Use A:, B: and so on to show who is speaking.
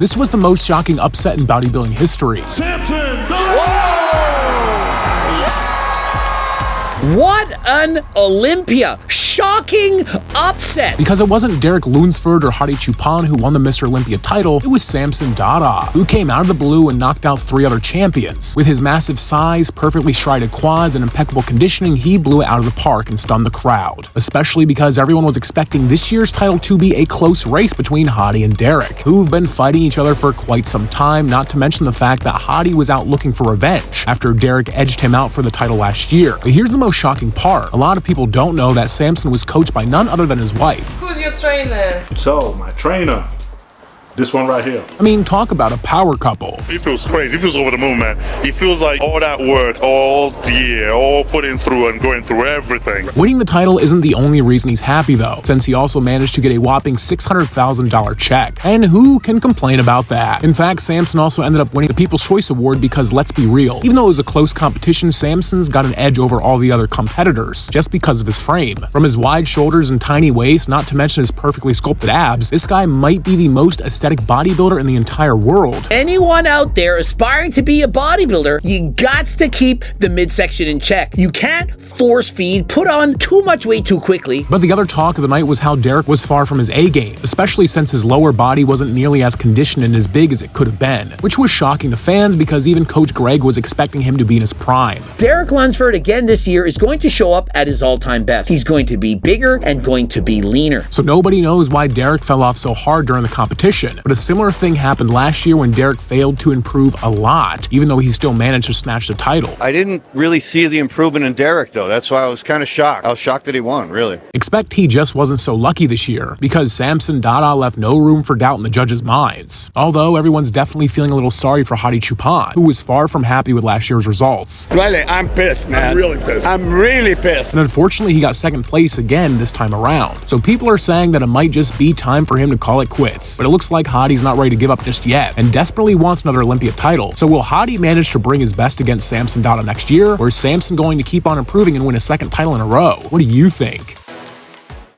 A: This was the most shocking upset in bodybuilding history.
B: Samson Dauda!
C: What an Olympia! Shocking upset!
A: Because it wasn't Derek Lunsford or Hadi Choopan who won the Mr. Olympia title, it was Samson Dauda, who came out of the blue and knocked out 3 other champions. With his massive size, perfectly strided quads, and impeccable conditioning, he blew it out of the park and stunned the crowd. Especially because everyone was expecting this year's title to be a close race between Hadi and Derek, who've been fighting each other for quite some time, not to mention the fact that Hadi was out looking for revenge after Derek edged him out for the title last year. But here's the most shocking part. A lot of people don't know that Samson was coached by none other than his wife.
D: Who's your trainer?
B: So, my trainer, this one right here.
A: I mean, talk about a power couple.
E: He feels crazy. He feels over the moon, man. He feels like all that work, all year, all putting through and going through everything.
A: Winning the title isn't the only reason he's happy, though, since he also managed to get a whopping $600,000 check. And who can complain about that? In fact, Samson also ended up winning the People's Choice Award because, let's be real, even though it was a close competition, Samson's got an edge over all the other competitors just because of his frame. From his wide shoulders and tiny waist, not to mention his perfectly sculpted abs, this guy might be the most aesthetic bodybuilder in the entire world.
C: Anyone out there aspiring to be a bodybuilder, you gots to keep the midsection in check. You can't force feed, put on too much weight too quickly.
A: But the other talk of the night was how Derek was far from his A game, especially since his lower body wasn't nearly as conditioned and as big as it could have been, which was shocking to fans because even Coach Greg was expecting him to be in his prime.
C: Derek Lunsford again this year is going to show up at his all-time best. He's going to be bigger and going to be leaner.
A: So nobody knows why Derek fell off so hard during the competition. But a similar thing happened last year when Derek failed to improve a lot, even though he still managed to snatch the title.
F: I didn't really see the improvement in Derek, though. That's why I was kind of shocked. I was shocked that he won, really.
A: Expect he just wasn't so lucky this year, because Samson Dauda left no room for doubt in the judges' minds. Although everyone's definitely feeling a little sorry for Hadi Choopan, who was far from happy with last year's results.
G: Really, I'm pissed, man.
E: I'm really pissed.
G: I'm really pissed.
A: And unfortunately, he got second place again this time around. So people are saying that it might just be time for him to call it quits. But it looks like Hadi's not ready to give up just yet, and desperately wants another Olympia title. So will Hadi manage to bring his best against Samson Dauda next year, or is Samson going to keep on improving and win a second title in a row? What do you think?